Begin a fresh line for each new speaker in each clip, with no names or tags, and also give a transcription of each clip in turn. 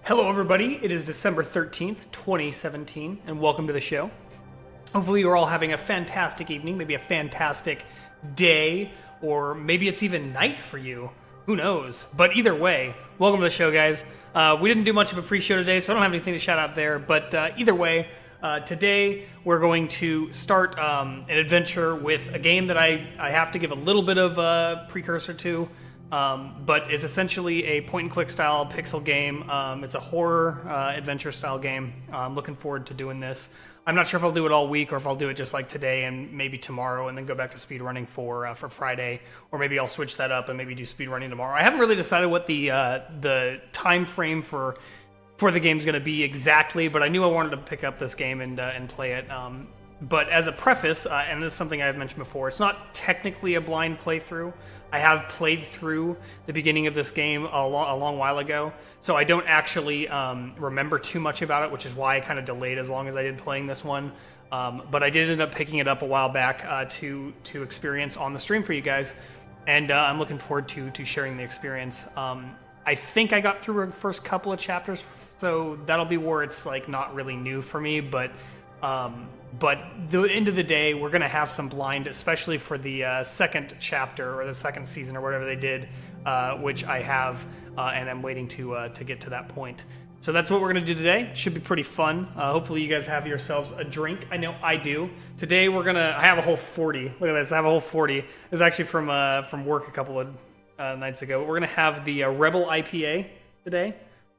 Hello, everybody. It is December 13th, 2017, and welcome to the show. Hopefully, you're all having a fantastic evening, maybe a fantastic day, or maybe it's even night for you. Who knows? But either way, welcome to the show, guys. We didn't do much of a pre-show today, so I don't have anything to shout out there, but either way, today we're going to start an adventure with a game that I have to give a little bit of a precursor to. But it's essentially a point-and-click style pixel game. It's a horror adventure style game. I'm looking forward to doing this. I'm not sure if I'll do it all week or if I'll do it just like today and maybe tomorrow and then go back to speedrunning for Friday, or maybe I'll switch that up and maybe do speedrunning tomorrow. I haven't really decided what the time frame for the game's going to be exactly, but I knew I wanted to pick up this game and play it. But as a preface, and this is something I've mentioned before, it's not technically a blind playthrough. I have played through the beginning of this game a long while ago, so I don't actually remember too much about it, which is why I kind of delayed as long as I did playing this one. But I did end up picking it up a while back to experience on the stream for you guys, and I'm looking forward to sharing the experience. I think I got through the first couple of chapters, so that'll be where it's like not really new for me, but the end of the day, we're going to have some blind, especially for the second chapter or the second season or whatever they did, which I have, and I'm waiting to get to that point. So that's what we're going to do today. Should be pretty fun. Hopefully you guys have yourselves a drink. I know I do. Today I have a whole 40. Look at this, I have a whole 40. It's actually from work a couple of nights ago. We're going to have the Rebel IPA today.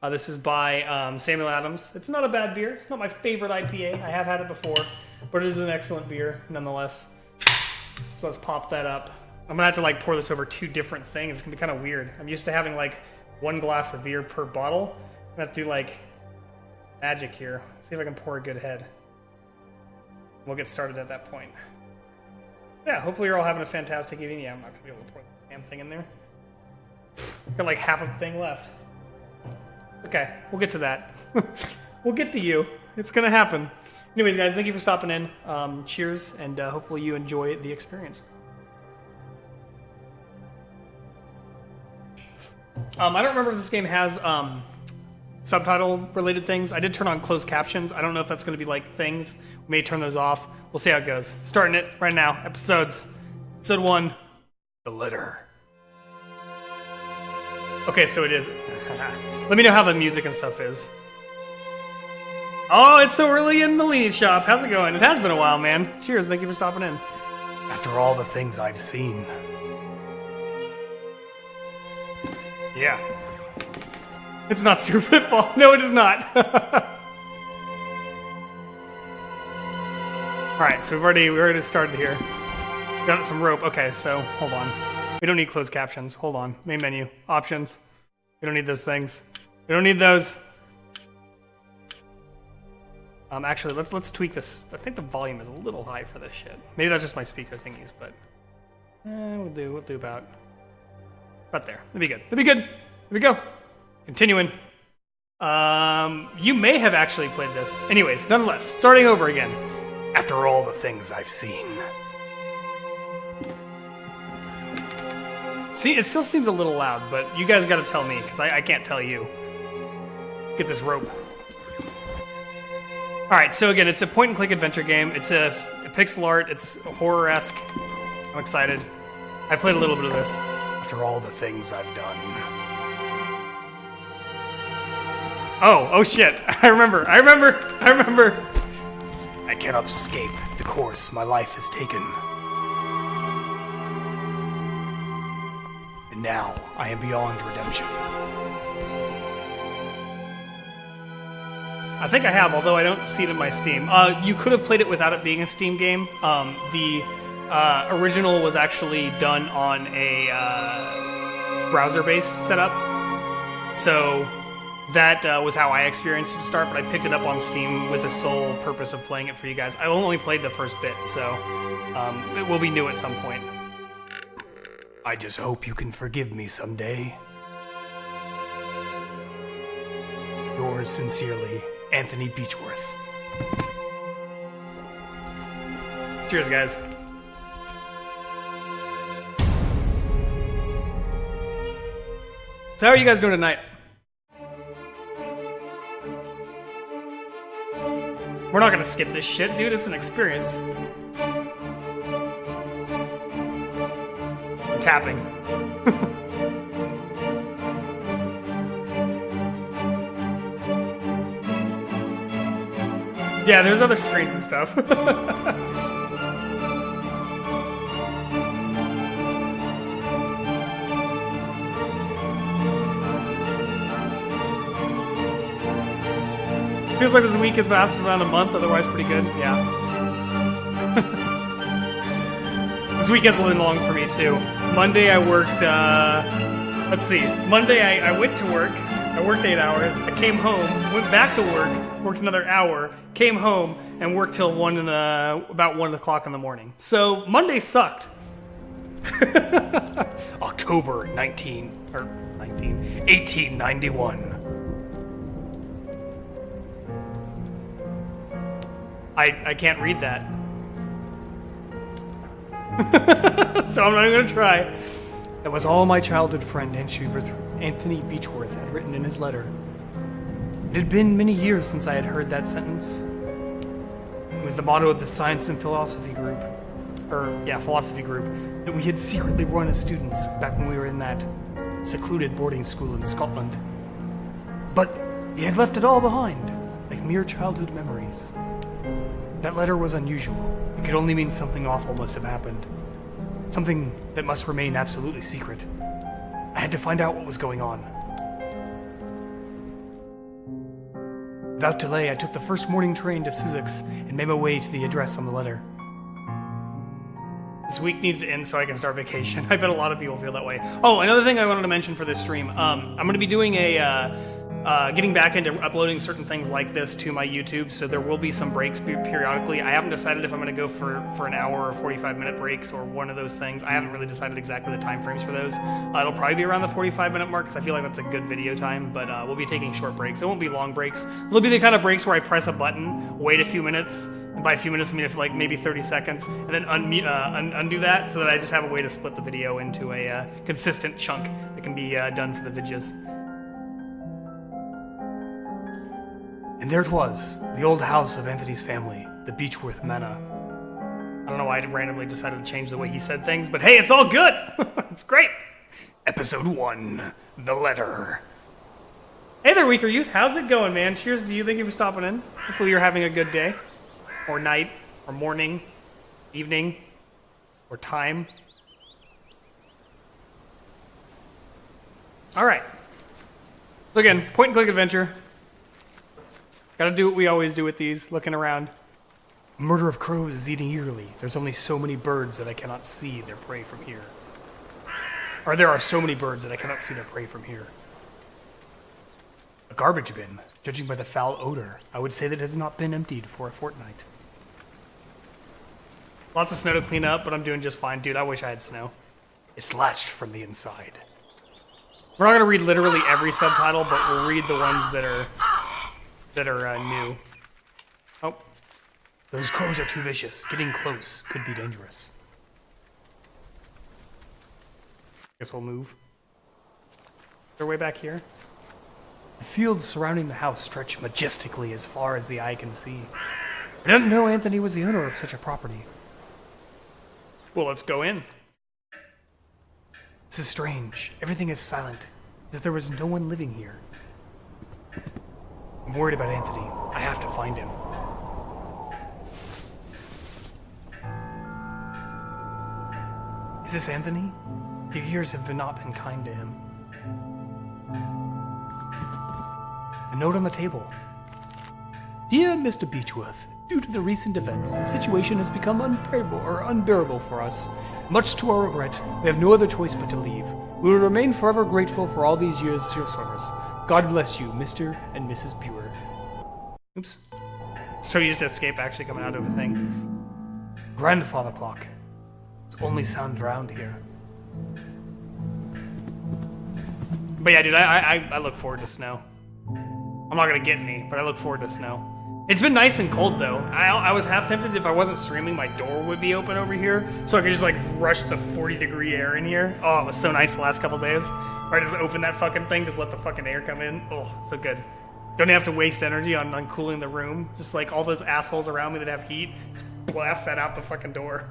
This is by Samuel Adams. It's not a bad beer. It's not my favorite IPA. I have had it before, but it is an excellent beer nonetheless. So let's pop that up. I'm gonna have to like pour this over two different things. It's gonna be kind of weird. I'm used to having like one glass of beer per bottle. I'm gonna have to do like magic here. See if I can pour a good head. We'll get started at that point. Yeah, hopefully you're all having a fantastic evening. Yeah, I'm not gonna be able to pour the damn thing in there. Got like half a thing left. Okay, we'll get to that. We'll get to you. It's gonna happen. Anyways, guys, thank you for stopping in. Cheers, and hopefully you enjoy the experience. I don't remember if this game has subtitle-related things. I did turn on closed captions. I don't know if that's gonna be like things. We may turn those off. We'll see how it goes. Starting it right now. Episode 1, The Litter. Okay, so it is. Let me know how the music and stuff is. Oh, it's so early in the lead shop. How's it going? It has been a while, man. Cheers, thank you for stopping in. After all the things I've seen. Yeah. It's not Super Pitfall. No, it is not. Alright, so we already started here. Got some rope. Okay, so hold on. We don't need closed captions. Hold on. Main menu. Options. We don't need those things. We don't need those. Actually, let's tweak this. I think the volume is a little high for this shit. Maybe that's just my speaker thingies, but we'll do about there. That'd be good. That'd be good. There we go. Continuing. You may have actually played this. Anyways, nonetheless, starting over again. After all the things I've seen. See, it still seems a little loud, but you guys gotta tell me, because I can't tell you. Get this rope. Alright, so again, it's a point-and-click adventure game. It's a pixel art. It's horror-esque. I'm excited. I played a little bit of this. After all the things I've done. Oh shit. I remember. I cannot escape the course my life has taken. And now I am beyond redemption. I think I have, although I don't see it in my Steam. You could have played it without it being a Steam game. The original was actually done on a browser-based setup. So that was how I experienced it to start, but I picked it up on Steam with the sole purpose of playing it for you guys. I only played the first bit, so it will be new at some point. I just hope you can forgive me someday. Yours sincerely, Anthony Beechworth. Cheers, guys. So how are you guys doing tonight? We're not gonna skip this shit, dude. It's an experience. I'm tapping. Yeah, there's other screens and stuff. Feels like this week has lasted around a month, otherwise pretty good. Yeah. This week has been long for me too. Monday I worked, let's see. Monday I went to work. I worked 8 hours. I came home, went back to work, worked another hour, came home, and worked till about 1 o'clock in the morning. So Monday sucked. October 1891. I can't read that. So I'm not even gonna try. That was all my childhood friend Anthony Beechworth had written in his letter. It had been many years since I had heard that sentence. It was the motto of the Science and Philosophy group. Philosophy group that we had secretly run as students back when we were in that secluded boarding school in Scotland. But we had left it all behind, like mere childhood memories. That letter was unusual. It could only mean something awful must have happened. Something that must remain absolutely secret. I had to find out what was going on. Without delay, I took the first morning train to Sussex and made my way to the address on the letter. This week needs to end so I can start vacation. I bet a lot of people feel that way. Oh, another thing I wanted to mention for this stream. I'm going to be doing getting back into uploading certain things like this to my YouTube, so there will be some breaks periodically. I haven't decided if I'm going to go for an hour or 45-minute breaks or one of those things. I haven't really decided exactly the time frames for those. It'll probably be around the 45-minute mark because I feel like that's a good video time, but we'll be taking short breaks. It won't be long breaks. It'll be the kind of breaks where I press a button, wait a few minutes, and by a few minutes I mean for like maybe 30 seconds, and then undo that so that I just have a way to split the video into a consistent chunk that can be done for the vidges. And there it was, the old house of Anthony's family, the Beechworth Manor. I don't know why I randomly decided to change the way he said things, but hey, it's all good! It's great! Episode 1, The Letter. Hey there, Weaker Youth, how's it going, man? Cheers to you, thank you for stopping in. Hopefully you're having a good day, or night, or morning, evening, or time. Alright. So again, point and click adventure. Gotta do what we always do with these, looking around. A murder of crows is eating eagerly. There's only so many birds that I cannot see their prey from here. Or there are so many birds that I cannot see their prey from here. A garbage bin. Judging by the foul odor, I would say that it has not been emptied for a fortnight. Lots of snow to clean up, but I'm doing just fine. Dude, I wish I had snow. It's latched from the inside. We're not gonna read literally every subtitle, but we'll read the ones that are new. Oh. Those crows are too vicious. Getting close could be dangerous. Guess we'll move. Is there a way back here? The fields surrounding the house stretch majestically as far as the eye can see. I didn't know Anthony was the owner of such a property. Well, let's go in. This is strange. Everything is silent, as if there was no one living here. I'm worried about Anthony. I have to find him. Is this Anthony? The years have not been kind to him. A note on the table. Dear Mr. Beechworth, due to the recent events, the situation has become unbearable for us. Much to our regret, we have no other choice but to leave. We will remain forever grateful for all these years of your service. God bless you, Mr. and Mrs. Buer. Oops. So used to escape actually coming out of a thing. Grandfather clock. It's the only sound around here. But yeah, dude, I look forward to snow. I'm not gonna get any, but I look forward to snow. It's been nice and cold though. I was half tempted if I wasn't streaming, my door would be open over here, so I could just like rush the 40-degree air in here. Oh, it was so nice the last couple days. Or I just open that fucking thing, just let the fucking air come in. Oh, so good. Don't have to waste energy on cooling the room. Just like all those assholes around me that have heat, just blast that out the fucking door.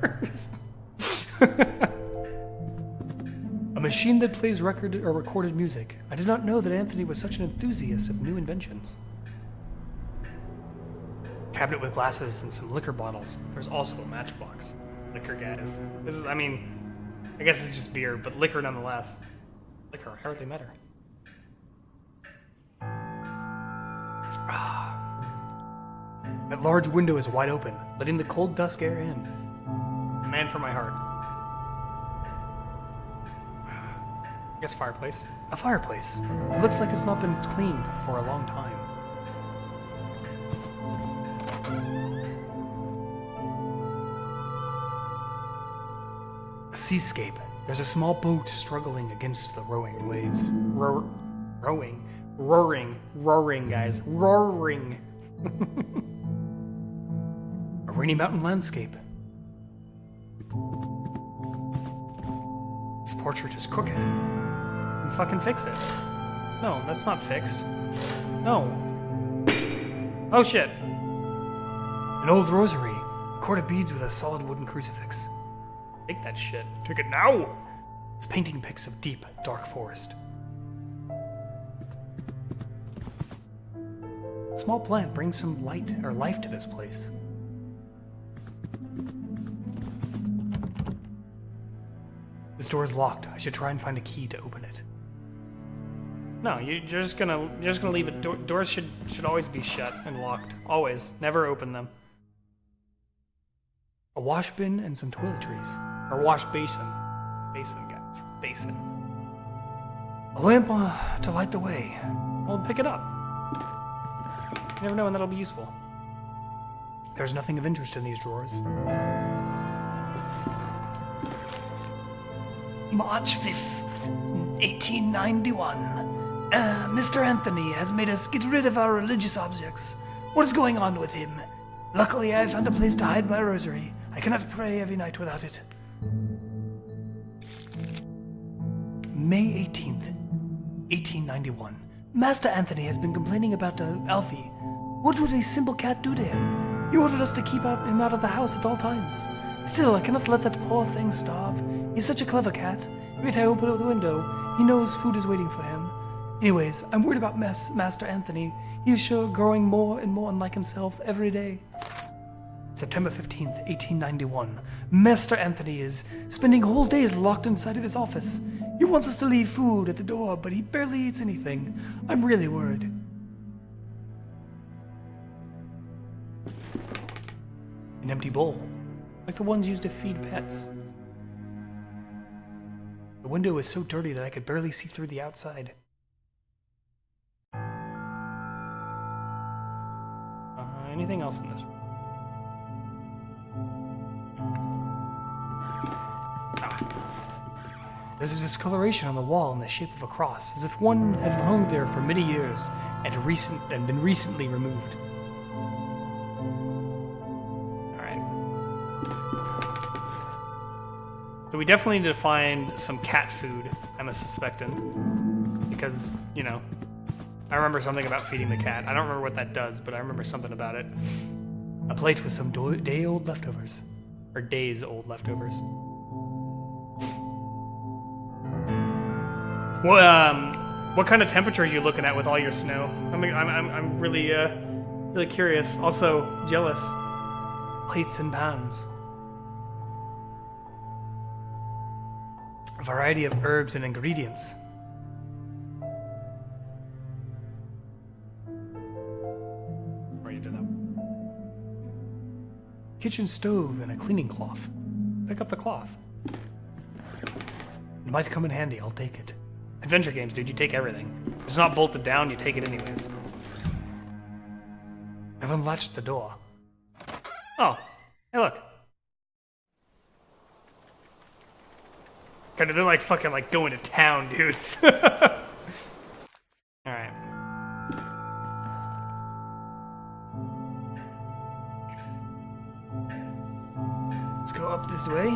A machine that plays record or recorded music. I did not know that Anthony was such an enthusiast of new inventions. Cabinet with glasses and some liquor bottles. There's also a matchbox. Liquor, guys. This is, I mean, I guess it's just beer, but liquor nonetheless. Liquor, hardly matter. That large window is wide open, letting the cold dusk air in. A man for my heart. I guess fireplace. A fireplace. It looks like it's not been cleaned for a long time. A seascape. There's a small boat struggling against the rowing waves. Roaring, guys. Roaring. A rainy mountain landscape. This portrait is crooked. Then fucking fix it. No, that's not fixed. No. Oh shit. An old rosary. A cord of beads with a solid wooden crucifix. Take that shit. Take it now! This painting pics of deep, dark forest. A small plant brings some light or life to this place. This door is locked. I should try and find a key to open it. No, you're just gonna leave it. Doors should always be shut and locked. Always. Never open them. A wash bin and some toiletries. Or wash basin. Basin, guys. Basin. A lamp to light the way. Well, pick it up. You never know when that'll be useful. There's nothing of interest in these drawers. March 5th, 1891. Mr. Anthony has made us get rid of our religious objects. What is going on with him? Luckily, I have found a place to hide my rosary. I cannot pray every night without it. May 18th, 1891. Master Anthony has been complaining about Alfie. What would a simple cat do to him? He ordered us to keep him out of the house at all times. Still, I cannot let that poor thing starve. He's such a clever cat. Every time I open up the window, he knows food is waiting for him. Anyways, I'm worried about Master Anthony. He is sure growing more and more unlike himself every day. September 15th, 1891. Master Anthony is spending whole days locked inside of his office. He wants us to leave food at the door, but he barely eats anything. I'm really worried. An empty bowl, like the ones used to feed pets. The window is so dirty that I could barely see through the outside. Anything else in this room? There's a discoloration on the wall in the shape of a cross, as if one had hung there for many years and been recently removed. Alright. So we definitely need to find some cat food, I'm suspecting. Because, you know, I remember something about feeding the cat. I don't remember what that does, but I remember something about it. A plate with some day-old leftovers. Or days-old leftovers. What kind of temperature are you looking at with all your snow? I'm really really curious. Also jealous. Plates and pans. A variety of herbs and ingredients. Already did that. Kitchen stove and a cleaning cloth. Pick up the cloth. It might come in handy. I'll take it. Adventure games, dude, you take everything. If it's not bolted down, you take it anyways. I've unlatched the door. Oh, hey look. Kinda, they're like fucking like going to town, dudes. Alright. Let's go up this way.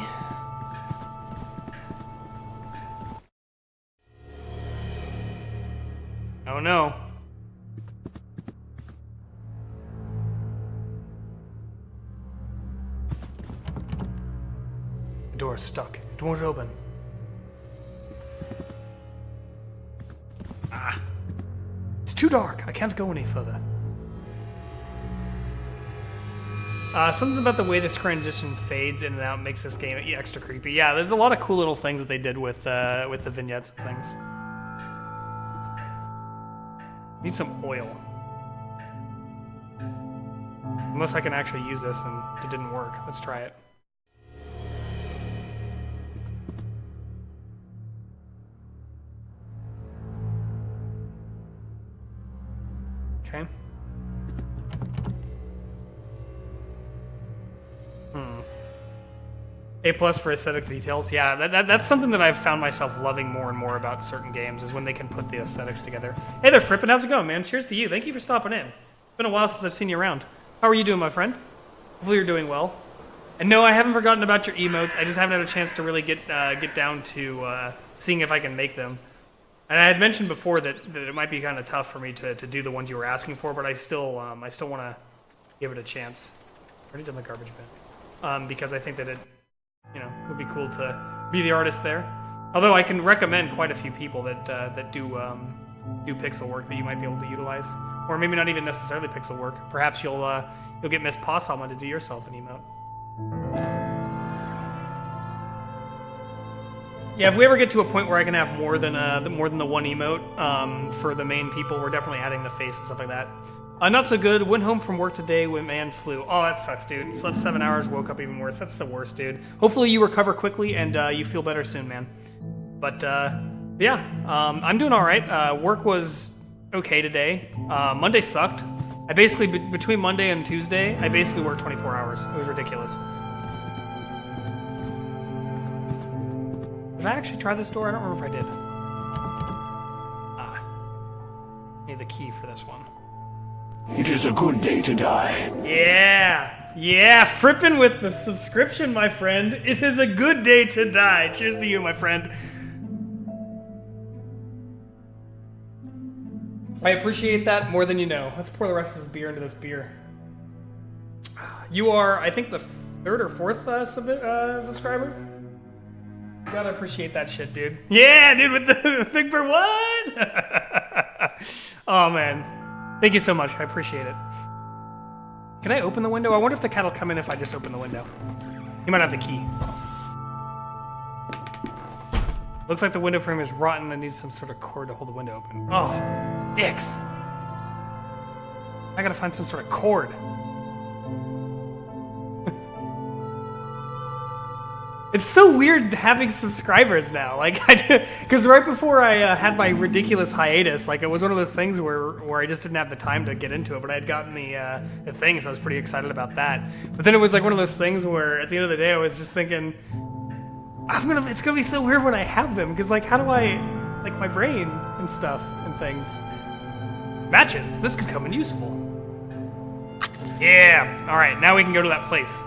Oh no. door is stuck. It won't open. Ah. It's too dark. I can't go any further. Something about the way this transition fades in and out makes this game extra creepy. Yeah, there's a lot of cool little things that they did with the vignettes and things. Need some oil. Unless I can actually use this and it didn't work. Let's try it. Okay. A+ for aesthetic details. Yeah, that's something that I've found myself loving more and more about certain games, is when they can put the aesthetics together. Hey there, Frippen. How's it going, man? Cheers to you. Thank you for stopping in. It's been a while since I've seen you around. How are you doing, my friend? Hopefully you're doing well. And no, I haven't forgotten about your emotes. I just haven't had a chance to really get down to seeing if I can make them. And I had mentioned before that it might be kind of tough for me to do the ones you were asking for, but I still want to give it a chance. I already done the garbage bin. Because I think that it would be cool to be the artist there. Although I can recommend quite a few people that do pixel work that you might be able to utilize, or maybe not even necessarily pixel work. Perhaps you'll get Miss Possama to do yourself an emote. Yeah, if we ever get to a point where I can have more than the one emote for the main people, we're definitely adding the face and stuff like that. Not so good. Went home from work today when man flew. Oh, that sucks, dude. Slept 7 hours, woke up even worse. That's the worst, dude. Hopefully you recover quickly and you feel better soon, man. But yeah, I'm doing all right. Work was okay today. Monday sucked. I basically, between Monday and Tuesday, I basically worked 24 hours. It was ridiculous. Did I actually try this door? I don't remember if I did. Need the key for this one.
It is a good day to die.
Yeah, Frippen with the subscription, my friend. It is a good day to die. Cheers to you, my friend. I appreciate that more than you know. Let's pour the rest of this beer into this beer. You are, I think, the 3rd or 4th subscriber. Gotta appreciate that shit, dude. Yeah, dude, with the big bird. What? Oh, man. Thank you so much. I appreciate it. Can I open the window? I wonder if the cat will come in if I just open the window. He might have the key. Looks like the window frame is rotten and needs some sort of cord to hold the window open. Oh, dicks. I gotta find some sort of cord. It's so weird having subscribers now, like, because right before I had my ridiculous hiatus, like, it was one of those things where I just didn't have the time to get into it, but I had gotten the thing, so I was pretty excited about that. But then it was like one of those things where at the end of the day, I was just thinking, it's gonna be so weird when I have them, because, like, how do I, like, my brain and stuff and things. Matches, this could come in useful. Yeah, all right, now we can go to that place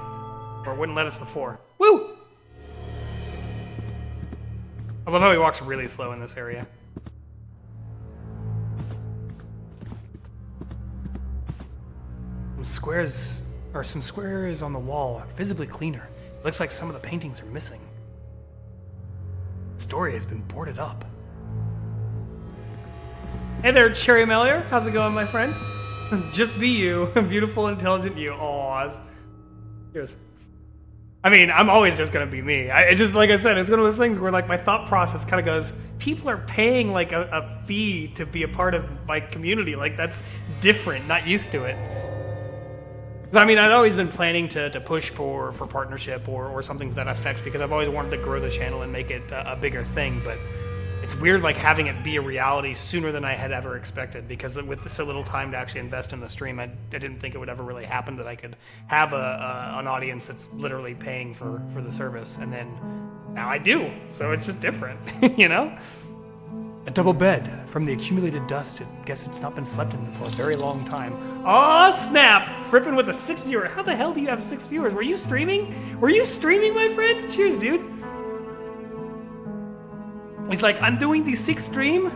where it wouldn't let us before. Woo! I love how he walks really slow in this area. Some squares on the wall are visibly cleaner. It looks like some of the paintings are missing. The story has been boarded up. Hey there, Cherry Mellier. How's it going, my friend? Just be you. Beautiful, intelligent you. Aw. Cheers. I mean, I'm always just gonna be me. It's just, like I said, it's one of those things where, like, my thought process kind of goes, people are paying, like, a fee to be a part of my community. Like, that's different, not used to it. I mean, I'd always been planning to push for partnership or something to that effect, because I've always wanted to grow the channel and make it a bigger thing, but it's weird, like, having it be a reality sooner than I had ever expected, because with so little time to actually invest in the stream, I didn't think it would ever really happen that I could have an audience that's literally paying for the service, and then now I do, so it's just different, you know? A double bed. From the accumulated dust, I guess it's not been slept in for a very long time. Aw, snap! Frippen with a 6 viewer. How the hell do you have 6 viewers? Were you streaming? Were you streaming, my friend? Cheers, dude. He's like, I'm doing the 6th stream.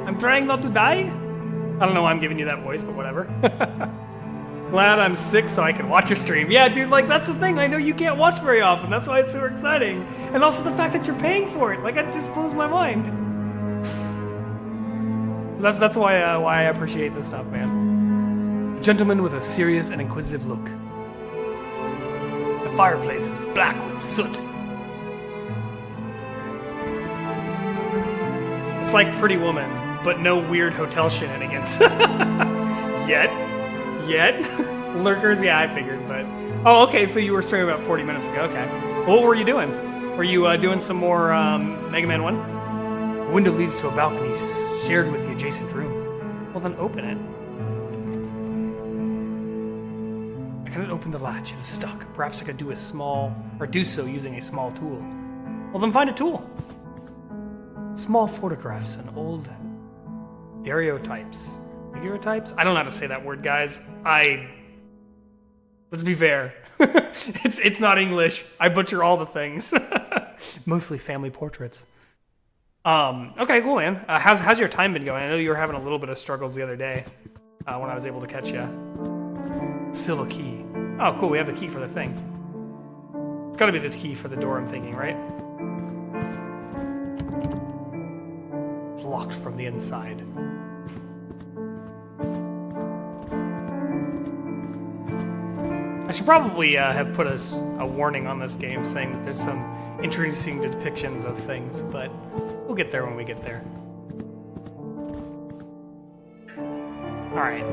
I'm trying not to die. I don't know why I'm giving you that voice, but whatever. Glad I'm sick so I can watch your stream. Yeah, dude, like, that's the thing. I know you can't watch very often. That's why it's so exciting. And also the fact that you're paying for it. Like, it just blows my mind. That's why I appreciate this stuff, man. A gentleman with a serious and inquisitive look. The fireplace is black with soot. It's like Pretty Woman, but no weird hotel shenanigans. Yet. Lurkers, yeah, I figured, but... Oh, okay, so you were streaming about 40 minutes ago, okay. Well, what were you doing? Were you doing some more Mega Man 1? The window leads to a balcony shared with the adjacent room. Well, then open it. I cannot open the latch, it is stuck. Perhaps I could do so using a small tool. Well, then find a tool. Small photographs and old daguerreotypes. Daguerreotypes? I don't know how to say that word, guys. Let's be fair. It's not English. I butcher all the things. Mostly family portraits. Okay, cool, man. How's your time been going? I know you were having a little bit of struggles the other day when I was able to catch you. Silver key. Oh, cool. We have the key for the thing. It's got to be the key for the door, I'm thinking, right? It's locked from the inside. I should probably have put a warning on this game saying that there's some introducing depictions of things, but we'll get there when we get there. Alright,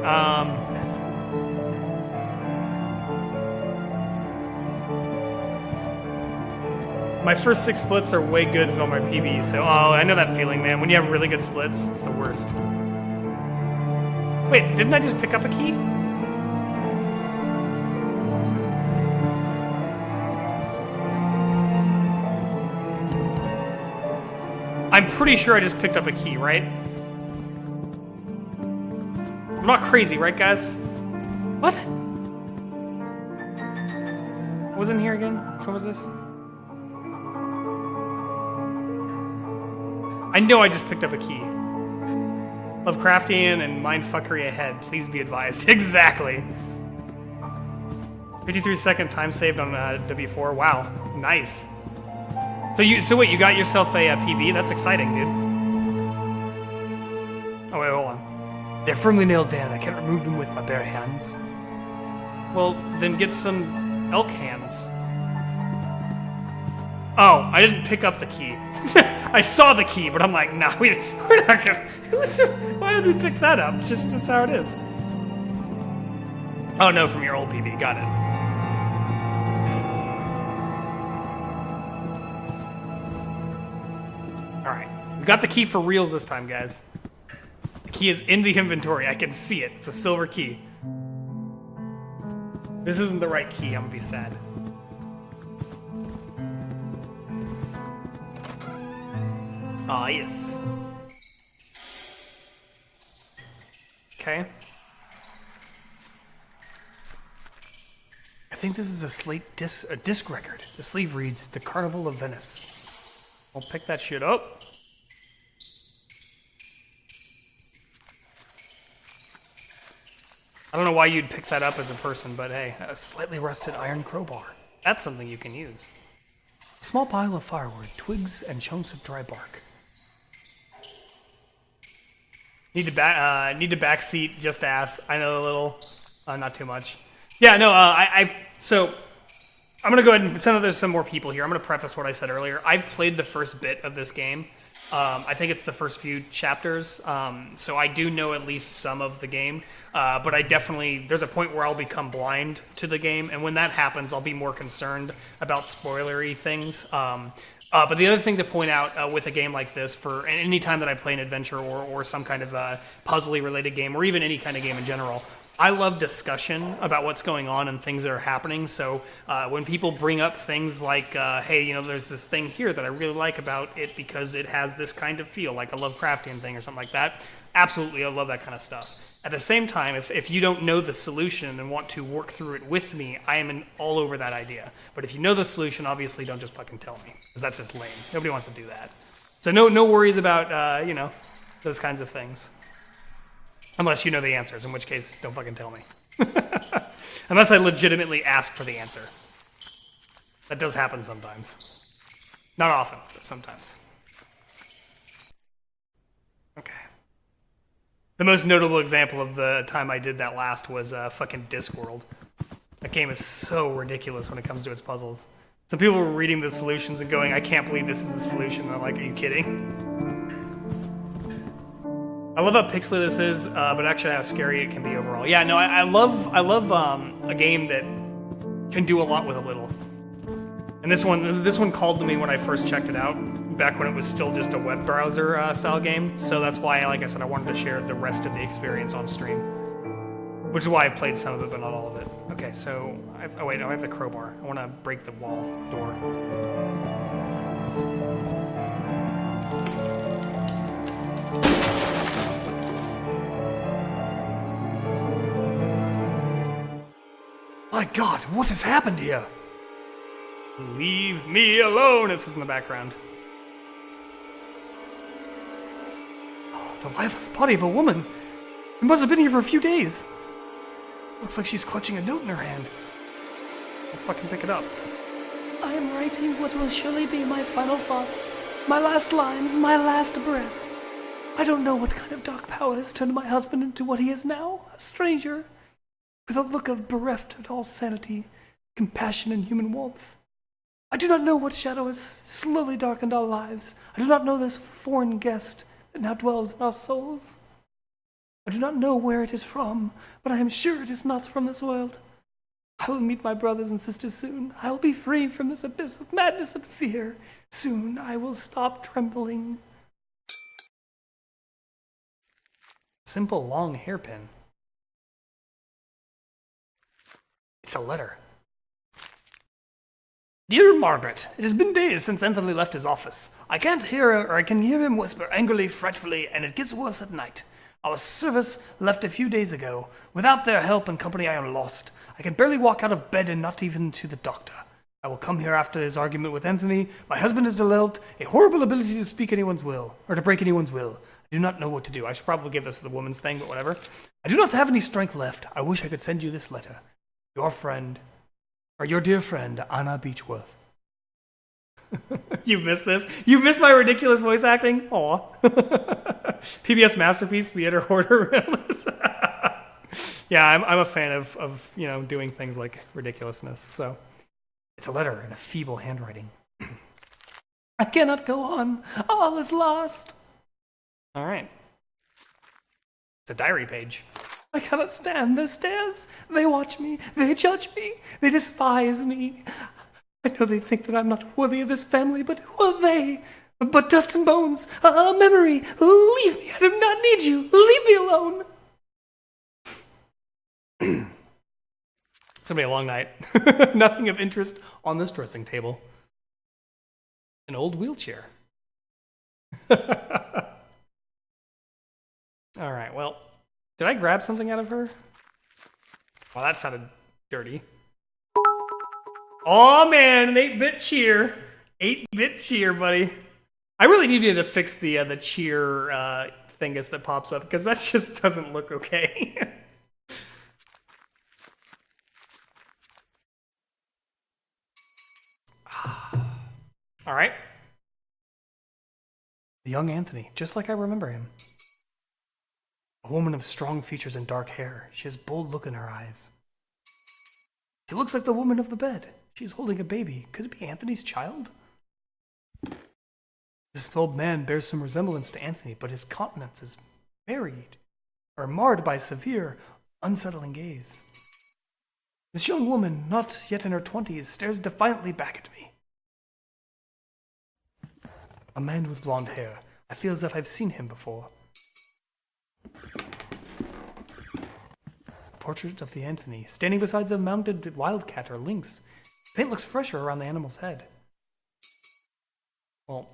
my first 6 splits are way good on my PB, so I know that feeling, man. When you have really good splits, it's the worst. Wait, didn't I just pick up a key? I'm pretty sure I just picked up a key, right? I'm not crazy, right, guys? What? What was in here again? Which one was this? I know I just picked up a key. Lovecraftian and mindfuckery ahead. Please be advised. Exactly. 53-second time saved on W4. Wow, nice. So wait, you got yourself a PB? That's exciting, dude. Oh wait, hold on. They're firmly nailed down. I can't remove them with my bare hands. Well, then get some elk hands. Oh, I didn't pick up the key. I saw the key, but I'm like, nah, we're not gonna. Why would we pick that up? Just that's how it is. Oh no, from your old PB. Got it. We got the key for reals this time, guys. The key is in the inventory. I can see it. It's a silver key. This isn't the right key. I'm gonna be sad. Ah, yes. Okay. I think this is a disc record. The sleeve reads, "The Carnival of Venice." I'll pick that shit up. I don't know why you'd pick that up as a person, but hey, a slightly rusted iron crowbar. That's something you can use. A small pile of firewood, twigs, and chunks of dry bark. Need to backseat, just ass. I know a little, not too much. Yeah, no, so I'm gonna go ahead and send there's some more people here. I'm gonna preface what I said earlier. I've played the first bit of this game. I think it's the first few chapters, so I do know at least some of the game, but there's a point where I'll become blind to the game, and when that happens, I'll be more concerned about spoilery things. But the other thing to point out with a game like this, for any time that I play an adventure or some kind of puzzle-y related game, or even any kind of game in general, I love discussion about what's going on and things that are happening. So when people bring up things like, hey, there's this thing here that I really like about it because it has this kind of feel, like a Lovecraftian thing or something like that, absolutely, I love that kind of stuff. At the same time, if you don't know the solution and want to work through it with me, I am all over that idea. But if you know the solution, obviously don't just fucking tell me, because that's just lame. Nobody wants to do that. So no worries about, those kinds of things. Unless you know the answers, in which case, don't fucking tell me. Unless I legitimately ask for the answer. That does happen sometimes. Not often, but sometimes. Okay. The most notable example of the time I did that last was fucking Discworld. That game is so ridiculous when it comes to its puzzles. Some people were reading the solutions and going, I can't believe this is the solution. And I'm like, are you kidding? I love how pixely this is, but actually how scary it can be overall. Yeah, no, I love a game that can do a lot with a little. And this one called to me when I first checked it out, back when it was still just a web browser style game. So that's why, like I said, I wanted to share the rest of the experience on stream. Which is why I've played some of it, but not all of it. Okay, so, oh wait, no, I have the crowbar. I want to break the wall door. My God, what has happened here? Leave me alone, it says in the background. Oh, the lifeless body of a woman. It must have been here for a few days. Looks like she's clutching a note in her hand. I'll fucking pick it up.
I am writing what will surely be my final thoughts, my last lines, my last breath. I don't know what kind of dark power has turned my husband into what he is now, a stranger, with a look of bereft of all sanity, compassion, and human warmth. I do not know what shadow has slowly darkened our lives. I do not know this foreign guest that now dwells in our souls. I do not know where it is from, but I am sure it is not from this world. I will meet my brothers and sisters soon. I will be free from this abyss of madness and fear. Soon I will stop trembling.
Simple long hairpin. It's a letter. Dear Margaret, it has been days since Anthony left his office. I can't hear her, or I can hear him whisper angrily, fretfully, and it gets worse at night. Our service left a few days ago. Without their help and company, I am lost. I can barely walk out of bed and not even to the doctor. I will come here after his argument with Anthony. My husband has developed a horrible ability to speak anyone's will, or to break anyone's will. I do not know what to do. I should probably give this the woman's thing, but whatever. I do not have any strength left. I wish I could send you this letter. Your friend, or your dear friend, Anna Beechworth. You missed this? You missed my ridiculous voice acting? Aw. PBS Masterpiece, The Inner Order. Yeah, I'm a fan of doing things like ridiculousness. So it's a letter in a feeble handwriting.
I cannot go on. All is lost.
All right. It's a diary page.
I cannot stand their stares. They watch me. They judge me. They despise me. I know they think that I'm not worthy of this family, but who are they? But dust and bones, a memory. Leave me. I do not need you. Leave me alone.
It's gonna be a long night. Nothing of interest on this dressing table. An old wheelchair. All right, well, did I grab something out of her? Well, that sounded dirty. Oh man, an 8-bit cheer. 8-bit cheer, buddy. I really needed to fix the cheer thingus that pops up, because that just doesn't look okay. All right. The young Anthony, just like I remember him. A woman of strong features and dark hair. She has bold look in her eyes. She looks like the woman of the bed. She's holding a baby. Could it be Anthony's child? This old man bears some resemblance to Anthony, but his countenance is marred by severe, unsettling gaze. This young woman, not yet in her 20s, stares defiantly back at me. A man with blonde hair. I feel as if I've seen him before. Portrait of the Anthony, standing beside a mounted wildcat or lynx. Paint looks fresher around the animal's head. Well,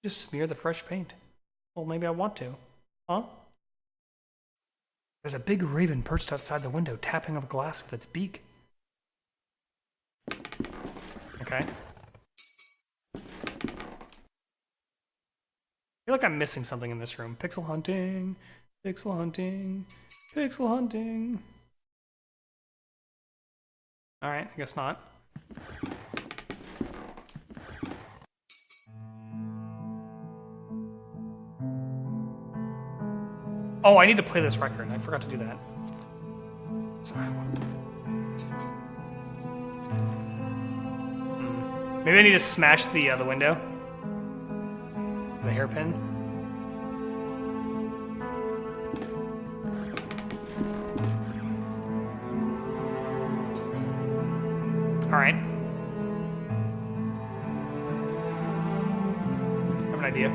just smear the fresh paint. Well, maybe I want to. Huh? There's a big raven perched outside the window, tapping on glass with its beak. Okay. I feel like I'm missing something in this room. Pixel hunting. Pixel hunting. Pixel hunting. Alright, I guess not. Oh, I need to play this record. I forgot to do that. Sorry. Maybe I need to smash the window. The hairpin. All right. I have an idea.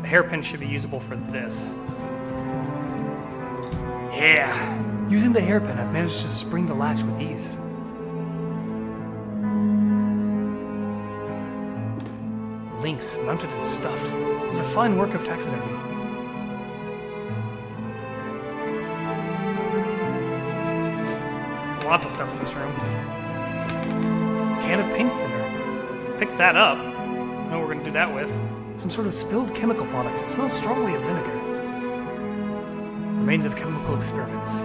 The hairpin should be usable for this. Yeah!
Using the hairpin, I've managed to spring the latch with ease. Lynx, mounted and stuffed, is a fine work of taxidermy.
Lots of stuff in this room. Can of paint thinner. Pick that up. I know what we're gonna do that with.
Some sort of spilled chemical product. It smells strongly of vinegar. Remains of chemical experiments.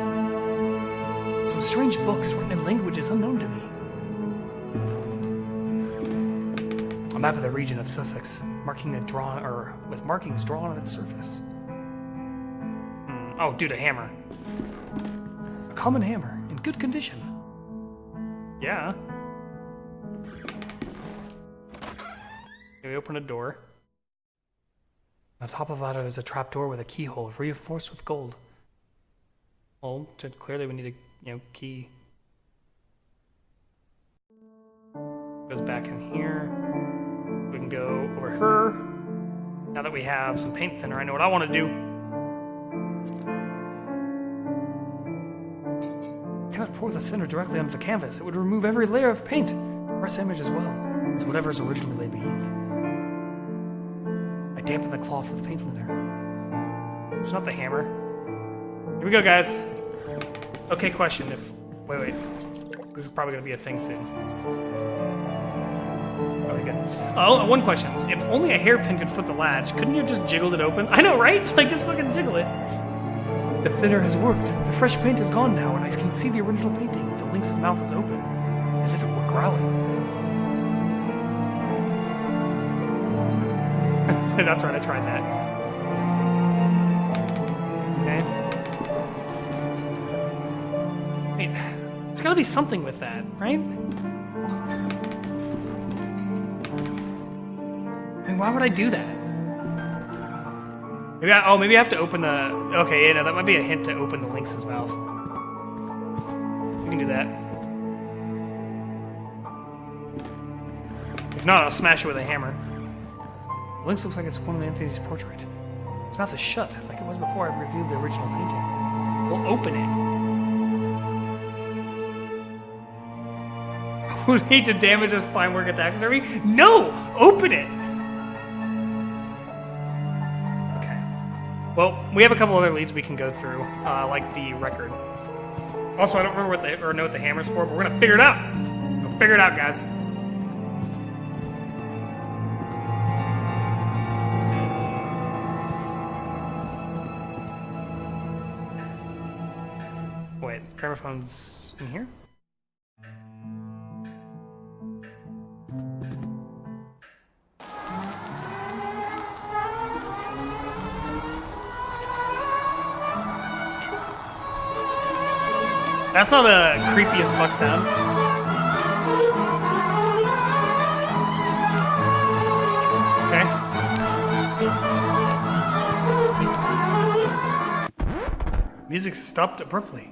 Some strange books written in languages unknown to me. A map of the region of Sussex, with markings drawn on its surface.
Oh, dude, a hammer.
A common hammer, in good condition.
Yeah. We open a door.
On top of the ladder, there's a trapdoor with a keyhole reinforced with gold.
Well, clearly we need a key. Goes back in here. We can go over her. Now that we have some paint thinner, I know what I want to do.
I cannot pour the thinner directly onto the canvas. It would remove every layer of paint. Press image as well, as whatever is originally laid beneath. I dampen the cloth with paint thinner.
It's not the hammer. Here we go, guys. Okay, question. Wait. This is probably gonna be a thing soon. Okay, good. Oh, one question. If only a hairpin could flip the latch, couldn't you have just jiggled it open? I know, right? Like, just fucking jiggle it.
The thinner has worked. The fresh paint is gone now, and I can see the original painting. The lynx's mouth is open, as if it were growling.
That's right, I tried that. Okay. Wait, there's gotta be something with that, right? I mean, why would I do that? Maybe I have to open the... Okay, yeah, no, that might be a hint to open the lynx's mouth. We can do that. If not, I'll smash it with a hammer.
The lynx looks like it's one of Anthony's portrait. Its mouth is shut, like it was before I reviewed the original painting.
We'll open it. Would hate to damage this fine work of taxidermy? No! Open it! Okay. Well, we have a couple other leads we can go through, like the record. Also, I don't remember know what the hammer's for, but we're gonna figure it out. We'll figure it out, guys. Wait, gramophone's in here? That's not a creepy as fuck sound. Okay.
Music stopped abruptly.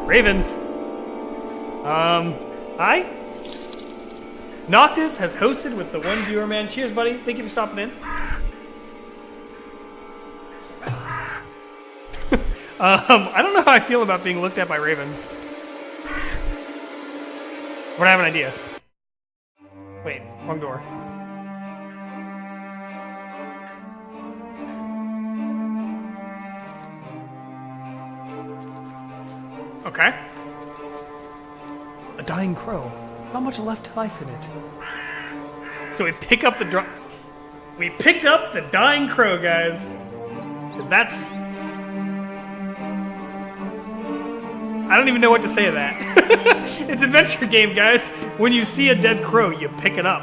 Ravens. Hi? Noctis has hosted with the one viewer, man. Cheers, buddy. Thank you for stopping in. I don't know how I feel about being looked at by ravens. But I have an idea. Wait, wrong door. Okay.
A dying crow. Not much left life in it.
So we pick up we picked up the dying crow, guys. Because that's... I don't even know what to say to that. It's an adventure game, guys. When you see a dead crow, you pick it up.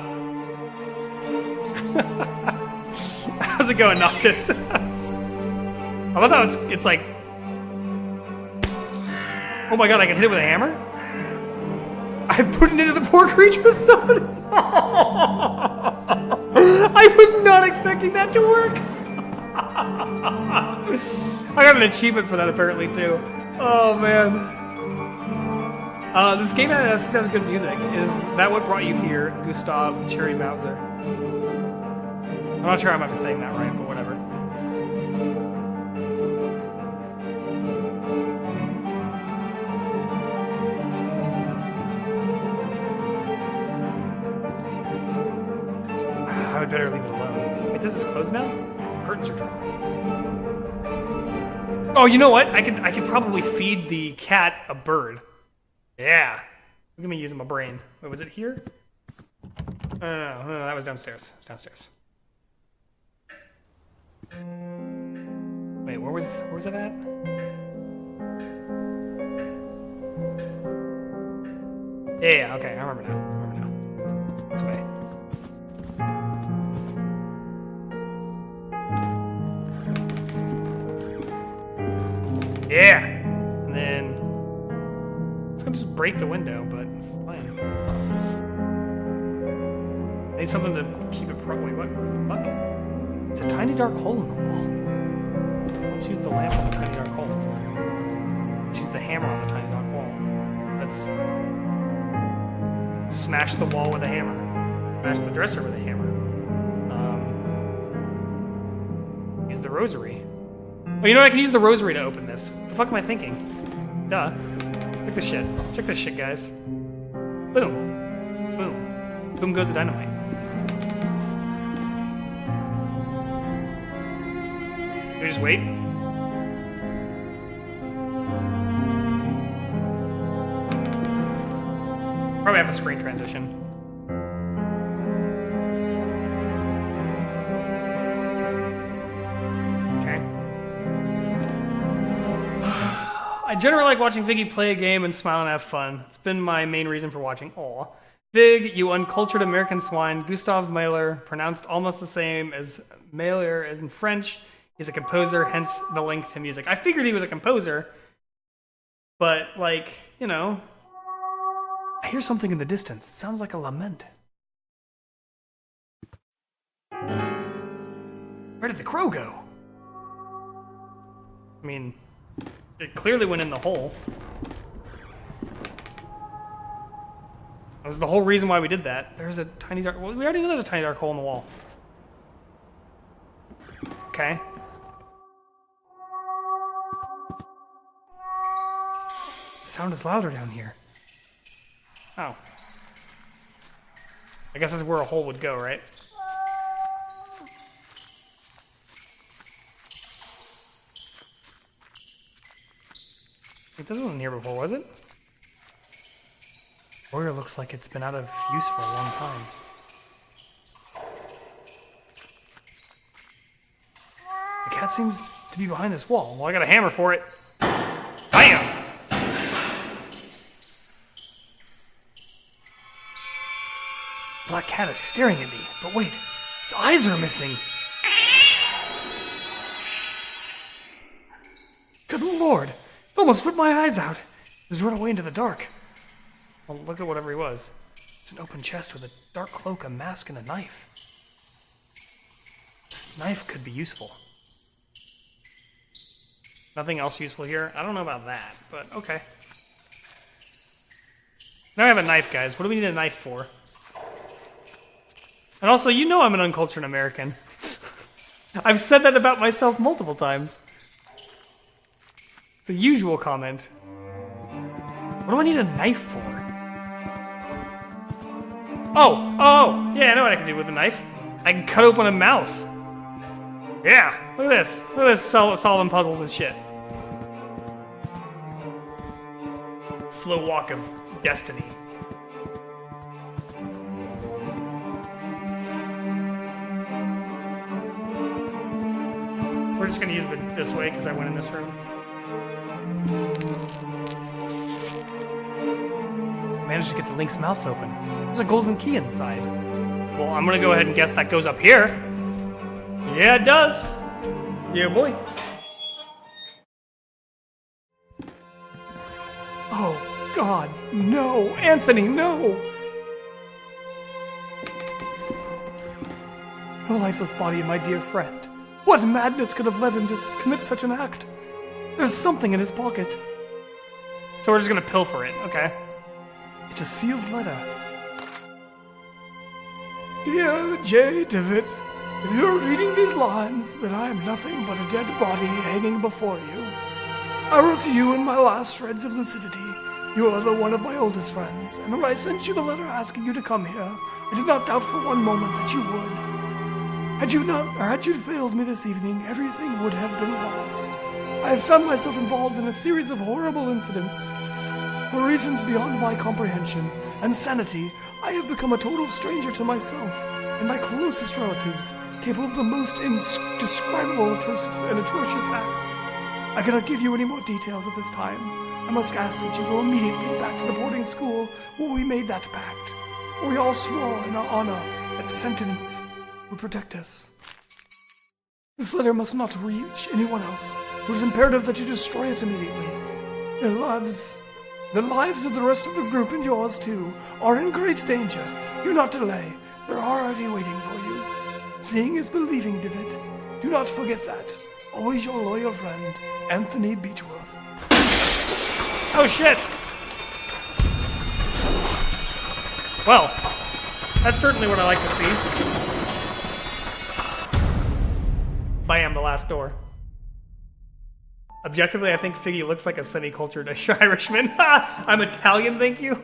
How's it going, Noctis? I love how it's like... Oh my god, I can hit it with a hammer? I put it into the poor creature's stomach. I was not expecting that to work. I got an achievement for that apparently too. Oh man. This game has good music. Is that what brought you here, Gustav Cherry Bowser? I'm not sure I'm not saying that right, but whatever. I would better leave it alone. Wait, this is closed now? Curtains are drawn. Oh, you know what? I could probably feed the cat a bird. Yeah. Look at me using my brain. Wait, was it here? No, that was downstairs. It was downstairs. Wait, where was it at? Yeah, okay, I remember now. This way. Yeah! And then... it's gonna just break the window, but fine. I need something to keep it wait, what the fuck? It's a tiny dark hole in the wall. Let's use the lamp on the tiny dark hole. Let's use the hammer on the tiny dark wall. Let's... smash the wall with a hammer. Smash the dresser with a hammer. Use the rosary. Oh, you know what? I can use the rosary to open this. What the fuck am I thinking? Duh. Check this shit. Check this shit, guys. Boom. Boom. Boom goes the dynamite. Can we just wait? Probably have to screen transition. I generally like watching Viggy play a game and smile and have fun. It's been my main reason for watching. Aw. Vig, you uncultured American swine. Gustav Mahler, pronounced almost the same as Mahler as in French. He's a composer, hence the link to music. I figured he was a composer, but like, you know. I hear something in the distance. It sounds like a lament. Where did the crow go? I mean... it clearly went in the hole. That was the whole reason why we did that. There's a tiny dark... well, we already know there's a tiny dark hole in the wall. Okay. The sound is louder down here. Oh. I guess that's where a hole would go, right? Wait, this wasn't here before, was it? Warrior looks like it's been out of use for a long time. The cat seems to be behind this wall. Well, I got a hammer for it. Bam! Black cat is staring at me, but wait, its eyes are missing. Good lord! It almost ripped my eyes out. It just run away into the dark. Well, look at whatever he was. It's an open chest with a dark cloak, a mask, and a knife. This knife could be useful. Nothing else useful here? I don't know about that, but okay. Now I have a knife, guys. What do we need a knife for? And also, you know I'm an uncultured American. I've said that about myself multiple times. It's a usual comment. What do I need a knife for? Oh, yeah, I know what I can do with a knife. I can cut open a mouth. Yeah, look at this. Look at this solving puzzles and shit. Slow walk of destiny. We're just gonna use this way because I went in this room. Managed to get the Link's mouth open. There's a golden key inside. Well, I'm gonna go ahead and guess that goes up here. Yeah, it does. Yeah, boy.
Oh, God, no! Anthony, no! The lifeless body of my dear friend. What madness could have led him to commit such an act? There's something in his pocket.
So we're just gonna pilfer it, okay?
It's a sealed letter. Dear J. Devitt, if you're reading these lines, then I am nothing but a dead body hanging before you. I wrote to you in my last shreds of lucidity. You are the one of my oldest friends, and when I sent you the letter asking you to come here, I did not doubt for one moment that you would. Had you failed me this evening, everything would have been lost. I have found myself involved in a series of horrible incidents. For reasons beyond my comprehension and sanity, I have become a total stranger to myself and my closest relatives, capable of the most indescribable and atrocious acts. I cannot give you any more details at this time. I must ask that you go immediately back to the boarding school where we made that pact, where we all swore in our honor that sentence would protect us. This letter must not reach anyone else, so it is imperative that you destroy it immediately. The lives of the rest of the group and yours too are in great danger. Do not delay. They're already waiting for you. Seeing is believing, Devitt. Do not forget that. Always your loyal friend, Anthony Beechworth.
Oh shit! Well, that's certainly what I like to see. Bam, the last door. Objectively, I think Figgy looks like a semi-cultured Irishman. I'm Italian, thank you.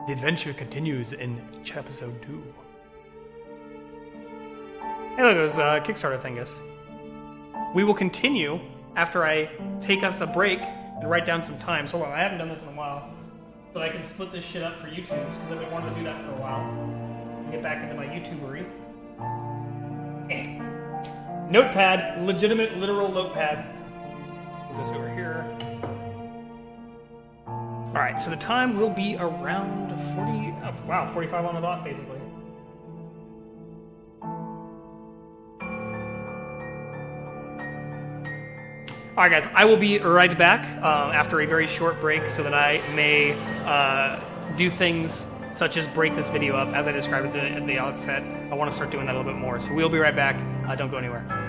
The adventure continues in episode 2. Hey, look, there's a Kickstarter thingus. We will continue after I take us a break and write down some times. Hold on, I haven't done this in a while. So I can split this shit up for YouTubes, because I've been wanting to do that for a while. Get back into my YouTubery. Notepad, legitimate, literal notepad. Move this over here. Alright, so the time will be around 45 on the dot, basically. Alright guys, I will be right back after a very short break so that I may do things such as break this video up as I described at the outset. I want to start doing that a little bit more, so we'll be right back. Don't go anywhere.